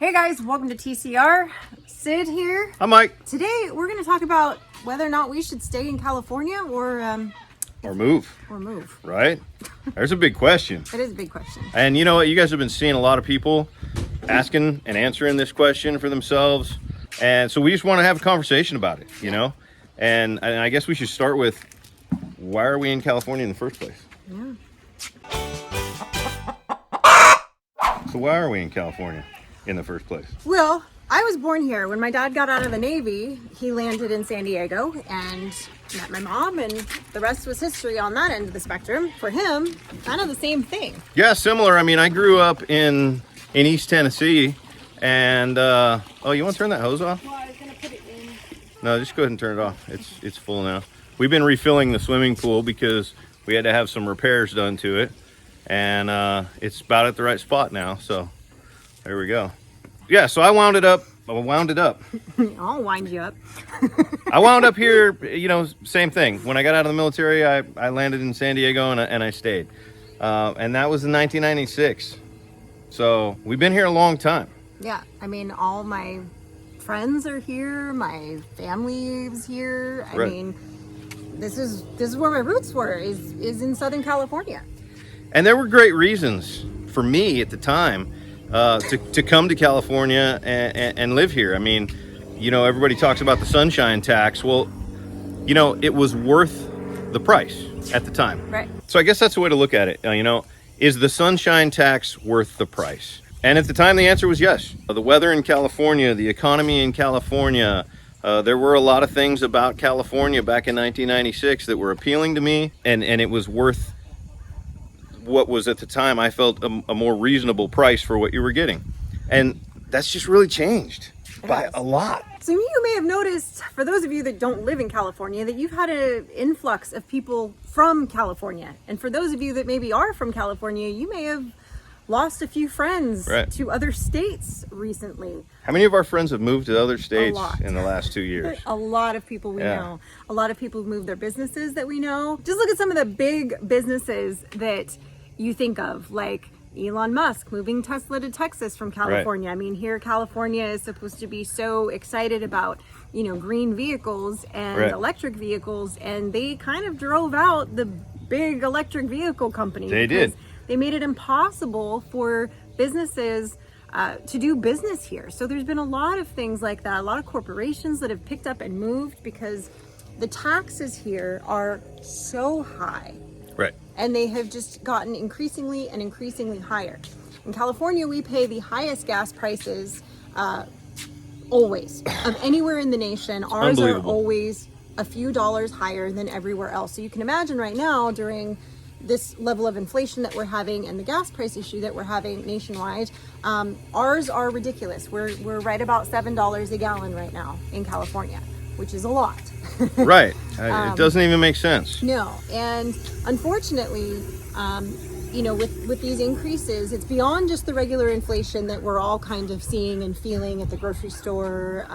Hey guys, welcome to TCR. Sid here. I'm Mike. Today we're going to talk about whether or not we should stay in California or move. Or move. Right? There's a big question. It is a big question. And you know what? You guys have been seeing a lot of people asking and answering this question for themselves. And so we just want to have a conversation about it, you know? And I guess we should start with, why are we in California in the first place? Yeah. So why are we in California in the first place? Well, I was born here. When my dad got out of the Navy, he landed in San Diego and met my mom, and the rest was history on that end of the spectrum. For him, kind of the same thing. Yeah, similar. I mean, I grew up in East Tennessee, and oh, you want to turn that hose off? Well, I was going to put it in. No, just go ahead and turn it off. It's full now. We've been refilling the swimming pool because we had to have some repairs done to it, and it's about at the right spot now. So there we go. Yeah, so I wound it up. I'll wind you up. I wound up here, you know, same thing. When I got out of the military, I landed in San Diego and I stayed. And that was in 1996. So we've been here a long time. Yeah, I mean, all my friends are here. My family is here. I mean, this is where my roots were, is in Southern California. And there were great reasons for me at the time to come to California and live here. I mean, you know, everybody talks about the sunshine tax. Well, you know, it was worth the price at the time. Right. So I guess that's the way to look at it. You know, is the sunshine tax worth the price? And at the time, the answer was yes. The weather in California, the economy in California, there were a lot of things about California back in 1996 that were appealing to me, and it was worth what was at the time I felt a more reasonable price for what you were getting. And that's just really changed by a lot. So you may have noticed, for those of you that don't live in California, that you've had an influx of people from California. And for those of you that maybe are from California, you may have lost a few friends to other states recently. How many of our friends have moved to other states in the last 2 years? A lot of people we know. A lot of people have moved their businesses that we know. Just look at some of the big businesses that you think of, like Elon Musk moving Tesla to Texas from California. I mean, here California is supposed to be so excited about, you know, green vehicles and electric vehicles, and they kind of drove out the big electric vehicle company. They did. They made it impossible for businesses to do business here. So there's been a lot of things like that, a lot of corporations that have picked up and moved because the taxes here are so high. Right. And they have just gotten increasingly and increasingly higher. In California, we pay the highest gas prices always of anywhere in the nation. Ours are always a few dollars higher than everywhere else. So you can imagine right now, during this level of inflation that we're having and the gas price issue that we're having nationwide, ours are ridiculous. We're right about $7 a gallon right now in California, which is a lot. Right. It doesn't even make sense. No. And unfortunately, you know, with these increases, it's beyond just the regular inflation that we're all kind of seeing and feeling at the grocery store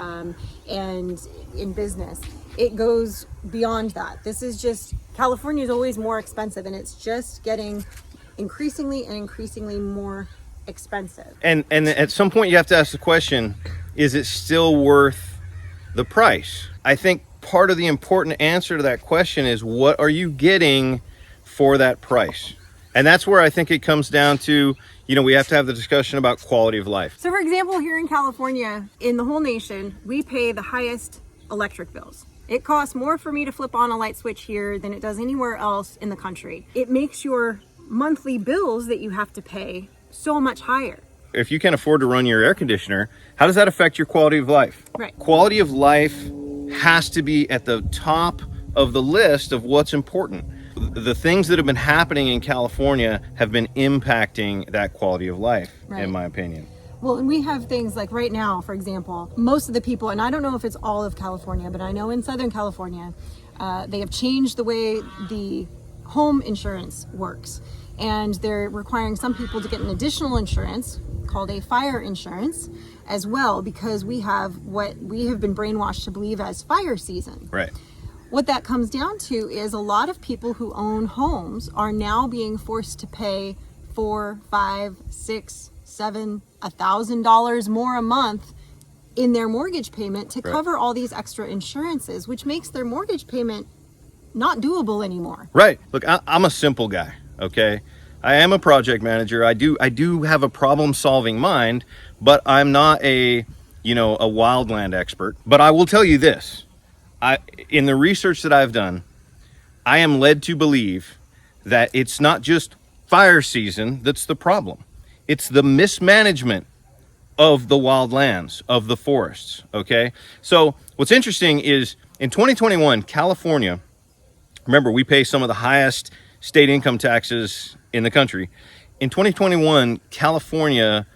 and in business. It goes beyond that. This is just, California is always more expensive, and it's just getting increasingly and increasingly more expensive. And at some point you have to ask the question, is it still worth the price? I think part of the important answer to that question is, what are you getting for that price? And that's where I think it comes down to, you know, we have to have the discussion about quality of life. So for example, here in California, in the whole nation, we pay the highest electric bills. It costs more for me to flip on a light switch here than it does anywhere else in the country. It makes your monthly bills that you have to pay so much higher. If you can't afford to run your air conditioner, how does that affect your quality of life? Right. Quality of life has to be at the top of the list of what's important. The things that have been happening in California have been impacting that quality of life, in my opinion. Well, and we have things like right now, for example, most of the people, and I don't know if it's all of California, but I know in Southern California, they have changed the way the home insurance works. And they're requiring some people to get an additional insurance called a fire insurance as well, because we have what we have been brainwashed to believe as fire season. Right. What that comes down to is a lot of people who own homes are now being forced to pay $4,000, $5,000, $6,000, $1,000 more a month in their mortgage payment to cover all these extra insurances, which makes their mortgage payment not doable anymore. Right. Look, I'm a simple guy, okay? I am a project manager. I do have a problem-solving mind, but I'm not a wildland expert. But I will tell you this. In the research that I've done, I am led to believe that it's not just fire season that's the problem. It's the mismanagement of the wildlands, of the forests, okay? So what's interesting is in 2021, California, remember, we pay some of the highest state income taxes in the country. In 2021, California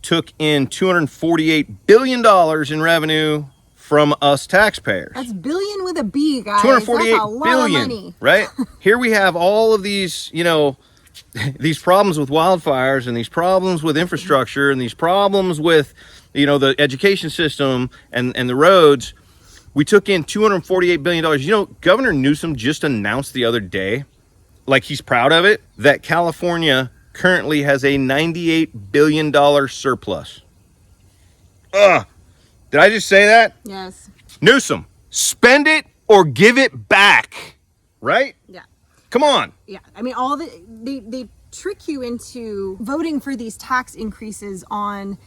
took in $248 billion in revenue from us taxpayers. That's billion with a B, guys. 248 That's a lot billion, of money. Right? Here we have all of these, these problems with wildfires and these problems with infrastructure and these problems with, the education system and the roads. We took in $248 billion. Governor Newsom just announced the other day, like he's proud of it, that California currently has a $98 billion surplus. Did I just say that? Yes. Newsom, spend it or give it back, right? Yeah. Come on. Yeah. I mean, they trick you into voting for these tax increases at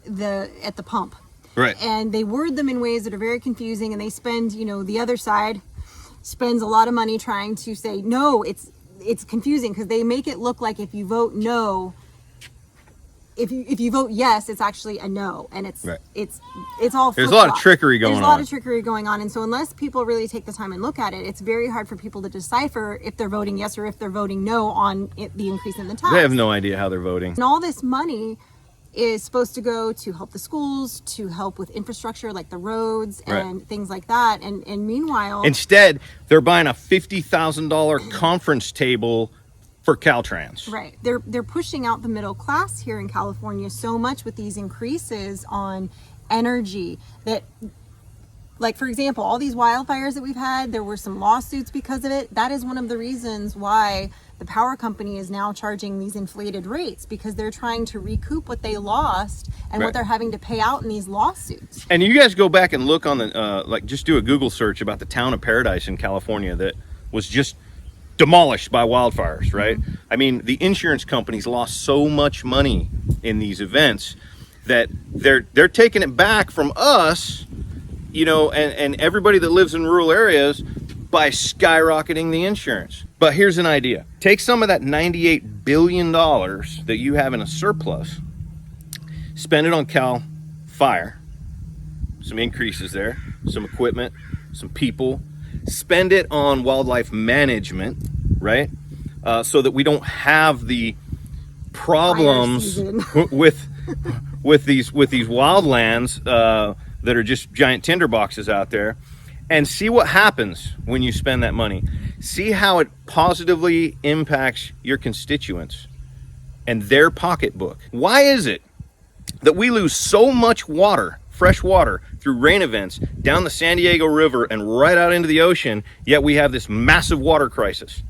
the pump. Right. And they word them in ways that are very confusing, and they spend, the other side spends a lot of money trying to say, no, it's confusing because they make it look like if you vote no, if you vote yes, it's actually a no, and it's all there's a lot of trickery going on. There's a lot of trickery going on, and so unless people really take the time and look at it, it's very hard for people to decipher if they're voting yes or if they're voting no on the increase in the tax. They have no idea how they're voting. And all this money is supposed to go to help the schools, to help with infrastructure like the roads and things like that. And meanwhile, instead, they're buying a $50,000 conference table for Caltrans. Right. They're pushing out the middle class here in California so much with these increases on energy that, like, for example, all these wildfires that we've had, there were some lawsuits because of it. That is one of the reasons why the power company is now charging these inflated rates, because they're trying to recoup what they lost and what they're having to pay out in these lawsuits. And you guys go back and look on the, just do a Google search about the town of Paradise in California that was just demolished by wildfires, right? Mm-hmm. I mean, the insurance companies lost so much money in these events that they're taking it back from us, and everybody that lives in rural areas by skyrocketing the insurance. But here's an idea. Take some of that $98 billion that you have in a surplus, spend it on Cal Fire, some increases there, some equipment, some people, spend it on wildlife management, right? So that we don't have the problems with these wildlands that are just giant tinderboxes out there. And see what happens when you spend that money. See how it positively impacts your constituents and their pocketbook. Why is it that we lose so much water, fresh water, through rain events down the San Diego River and right out into the ocean, yet we have this massive water crisis?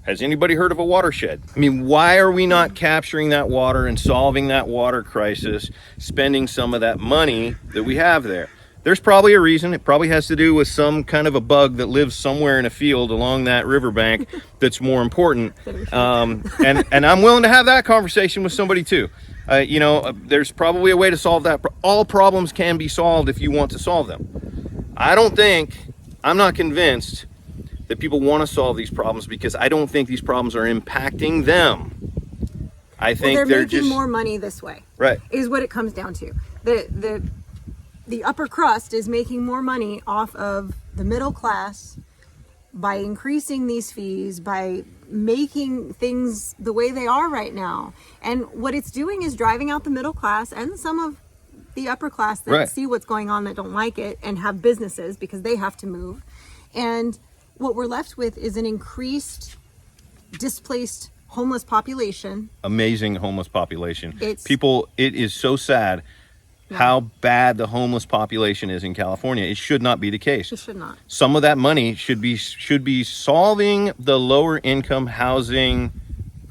Has anybody heard of a watershed? I mean, why are we not capturing that water and solving that water crisis, spending some of that money that we have there? There's probably a reason. It probably has to do with some kind of a bug that lives somewhere in a field along that riverbank that's more important. And I'm willing to have that conversation with somebody too. There's probably a way to solve that. All problems can be solved if you want to solve them. I'm not convinced that people want to solve these problems because I don't think these problems are impacting them. I think they're making more money this way. Right. Is what it comes down to. The upper crust is making more money off of the middle class by increasing these fees, by making things the way they are right now. And what it's doing is driving out the middle class and some of the upper class that see what's going on, that don't like it and have businesses because they have to move. And what we're left with is an increased displaced homeless population. Amazing homeless population. It is so sad how bad the homeless population is in California. It should not be the case. It should not. Some of that money should be solving the lower income housing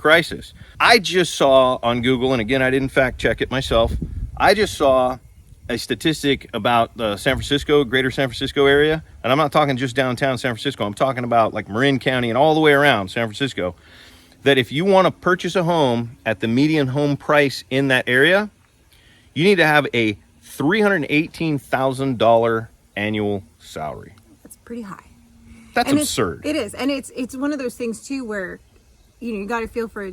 crisis. I just saw on Google, and again, I didn't fact check it myself, I just saw a statistic about the San Francisco, greater San Francisco area. And I'm not talking just downtown San Francisco. I'm talking about like Marin County and all the way around San Francisco. That if you want to purchase a home at the median home price in that area, you need to have a $318,000 annual salary. That's pretty high. That's absurd. It is. And it's one of those things too where, you got to feel for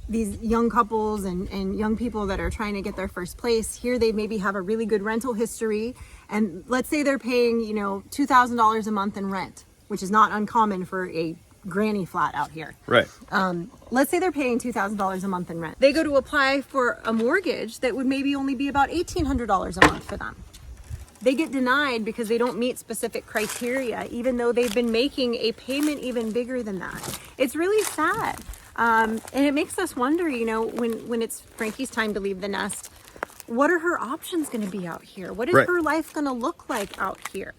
these young couples and young people that are trying to get their first place. Here they maybe have a really good rental history, and let's say they're paying, $2,000 a month in rent, which is not uncommon for a granny flat out here. Right. Let's say they're paying $2,000 a month in rent. They go to apply for a mortgage that would maybe only be about $1,800 a month for them. They get denied because they don't meet specific criteria, even though they've been making a payment even bigger than that. It's really sad. And it makes us wonder, when it's Frankie's time to leave the nest, what are her options going to be out here? What is her life going to look like out here?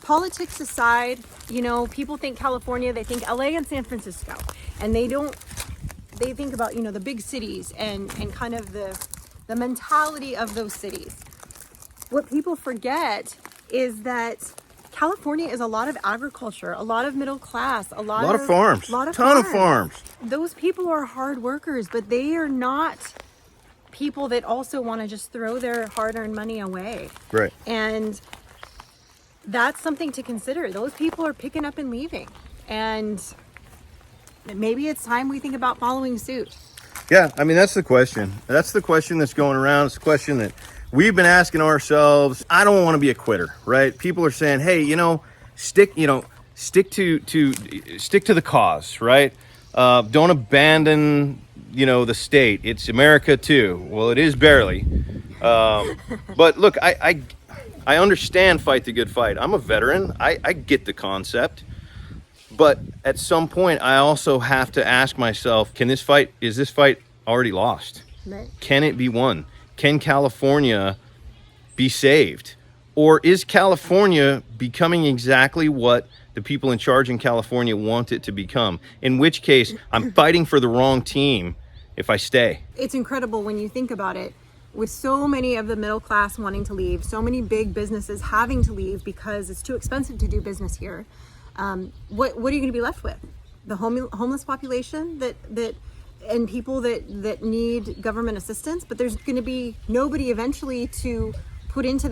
Politics aside, people think California, they think LA and San Francisco, and they think about, the big cities and kind of the mentality of those cities. What people forget is that California is a lot of agriculture, a lot of middle class, a lot of farms, ton of farms. Those people are hard workers, but they are not people that also want to just throw their hard-earned money away. Right. And that's something to consider. Those people are picking up and leaving. And maybe it's time we think about following suit. Yeah, I mean, that's the question. That's the question that's going around. It's the question that we've been asking ourselves. I don't want to be a quitter, right? People are saying, hey, stick to the cause, right? Don't abandon, the state. It's America too. Well, it is barely. But look, I understand fight the good fight. I'm a veteran. I get the concept. But at some point, I also have to ask myself, is this fight already lost? Right. Can it be won? Can California be saved? Or is California becoming exactly what the people in charge in California want it to become? In which case, I'm fighting for the wrong team if I stay. It's incredible when you think about it. With so many of the middle class wanting to leave, so many big businesses having to leave because it's too expensive to do business here. What are you going to be left with? The homeless population that and people that need government assistance, but there's going to be nobody eventually to put into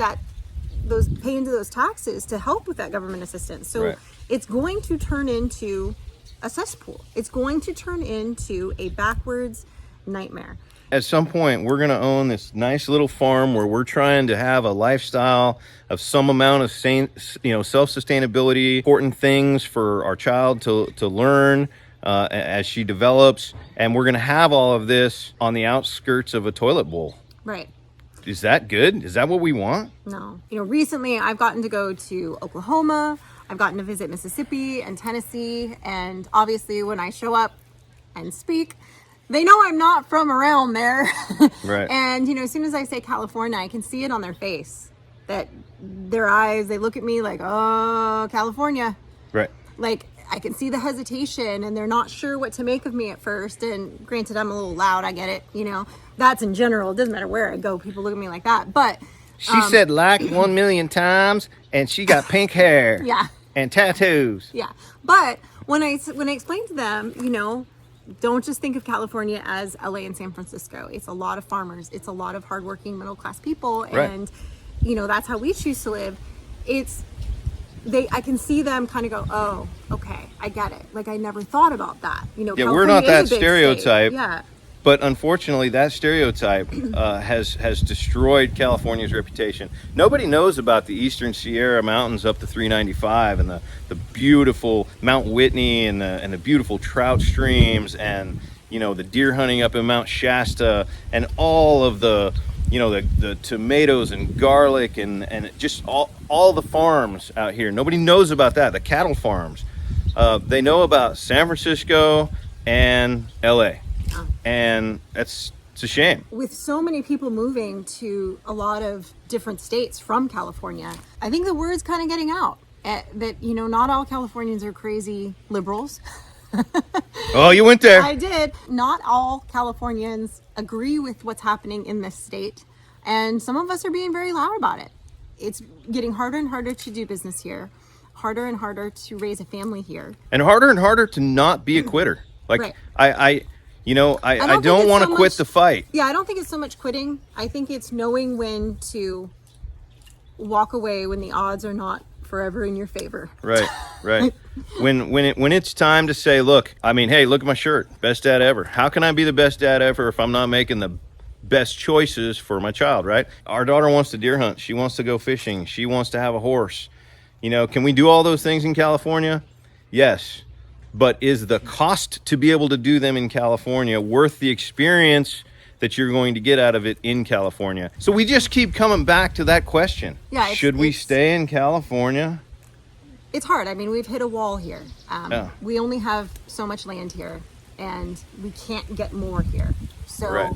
pay into those taxes to help with that government assistance. So It's going to turn into a cesspool. It's going to turn into a backwards nightmare. At some point, we're going to own this nice little farm where we're trying to have a lifestyle of some amount of self-sustainability, important things for our child to learn as she develops. And we're going to have all of this on the outskirts of a toilet bowl. Right. Is that good? Is that what we want? No. Recently I've gotten to go to Oklahoma. I've gotten to visit Mississippi and Tennessee. And obviously when I show up and speak, they know I'm not from around there. Right. And, as soon as I say California, I can see it on their face. That their eyes, they look at me like, oh, California. Right. Like, I can see the hesitation and they're not sure what to make of me at first. And granted, I'm a little loud. I get it. That's in general. It doesn't matter where I go. People look at me like that. But she said like 1 million times and she got pink hair. Yeah. And tattoos. Yeah. But when I explain to them, don't just think of California as LA and San Francisco. It's a lot of farmers. It's a lot of hardworking middle class people. Right. And, that's how we choose to live. I can see them kind of go, oh, okay, I get it. Like, I never thought about that. Yeah, California we're not that is a big stereotype. state. Yeah. But unfortunately, that stereotype has destroyed California's reputation. Nobody knows about the Eastern Sierra Mountains up to 395 and the beautiful Mount Whitney and the beautiful trout streams and the deer hunting up in Mount Shasta and all of the tomatoes and garlic and just all the farms out here. Nobody knows about that. The cattle farms. They know about San Francisco and LA. And it's a shame. With so many people moving to a lot of different states from California, I think the word's kind of getting out that, not all Californians are crazy liberals. Oh, you went there. I did. Not all Californians agree with what's happening in this state, and some of us are being very loud about it. It's getting harder and harder to do business here, harder and harder to raise a family here. And harder to not be a quitter. Like, Right. I think don't it's want so to quit much- the fight. Yeah, I don't think it's so much quitting. I think it's knowing when to walk away when the odds are not forever in your favor. Right. When it's time to say, look, I mean, hey, look at my shirt, best dad ever. How can I be the best dad ever if I'm not making the best choices for my child, right? Our daughter wants to deer hunt. She wants to go fishing. She wants to have a horse. You know, can we do all those things in California? Yes. But is the cost to be able to do them in California worth the experience that you're going to get out of it in California? So we just keep coming back to that question. Yeah, should we stay in California? It's hard. I mean, we've hit a wall here. Yeah. We only have so much land here, and we can't get more here. So Right.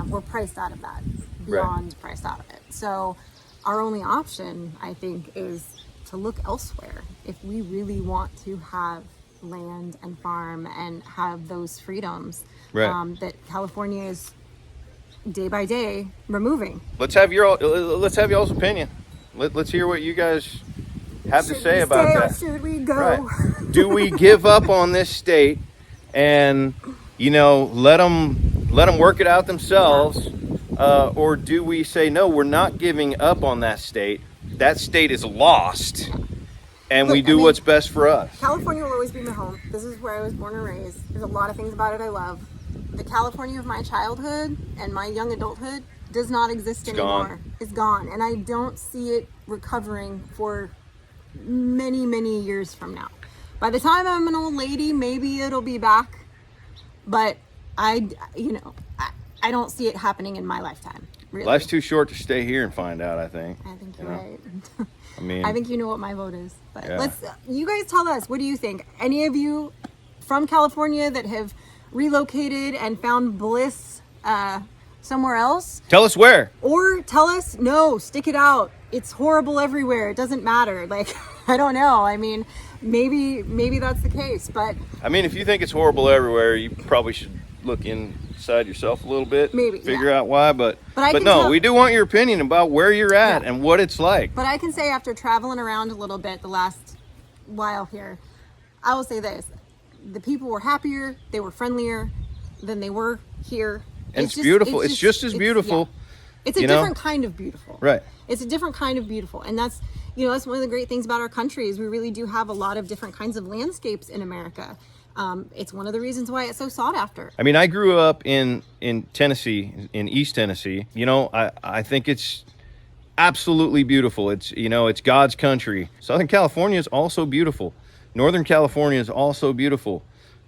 we're priced out of that, beyond priced out of it. So our only option, I think, is to look elsewhere if we really want to have land and farm and have those freedoms Right. that California is day by day removing. Let's have y'all's opinion. Let's hear what you guys have to say about Stay or that. should we go? Right. Do we give up on this state and, you know, let them work it out themselves, or do we say no? We're not giving up on that state. That state is lost, and we Look, do I mean, what's best for us. California will always be my home. This is where I was born and raised. There's a lot of things about it I love. The California of my childhood and my young adulthood does not exist anymore. Gone. It's gone. And I don't see it recovering for many, many years from now. By the time I'm an old lady, maybe it'll be back. But I don't see it happening in my lifetime. Really. Life's too short to stay here and find out, I think. I think you're know? right. I mean, I think you know what my vote is. But Yeah. you guys tell us, what do you think? Any of you from California that have relocated and found bliss somewhere else? tell us where. Or tell us, no, stick it out. It's horrible everywhere. It doesn't matter. Like, I don't know. I mean, maybe that's the case, but I mean, if you think it's horrible everywhere, you probably should look inside yourself a little bit. Maybe, Figure out why, but I can no, tell- we do want your opinion about where you're at and what it's like. But I can say, after traveling around a little bit the last while here, I will say this. The people were happier, they were friendlier than they were here. And it's beautiful. It's just as beautiful. It's a you know? different kind of beautiful. Right. It's a different kind of beautiful. And that's one of the great things about our country is we really do have a lot of different kinds of landscapes in America. It's one of the reasons why it's so sought after. I mean, I grew up in Tennessee, in East Tennessee. You know, I think it's absolutely beautiful. It's, you know, it's God's country. Southern California is also beautiful. Northern California is also beautiful.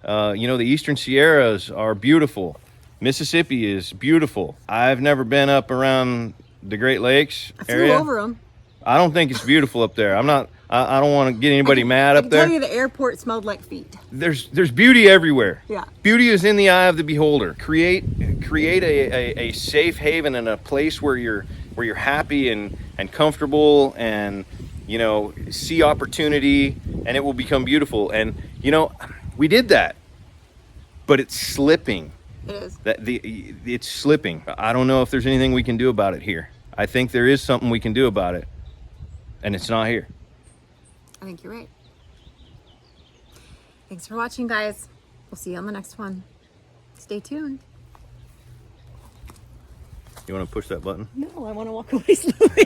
You know, the Eastern Sierras are beautiful. Mississippi is beautiful. I've never been up around the Great Lakes I flew area. over them. I don't think it's beautiful up there. I don't want to get anybody mad I up can there. tell you the airport smelled like feet. There's beauty everywhere. Yeah. Beauty is in the eye of the beholder. Create a safe haven and a place where you're happy and comfortable, and, you know, see opportunity, and it will become beautiful. And, you know, we did that, but it's slipping. It is. It's slipping. I don't know if there's anything we can do about it here. I think there is something we can do about it, and it's not here. I think you're right. Thanks for watching, guys. We'll see you on the next one. Stay tuned. You want to push that button? No, I want to walk away slowly.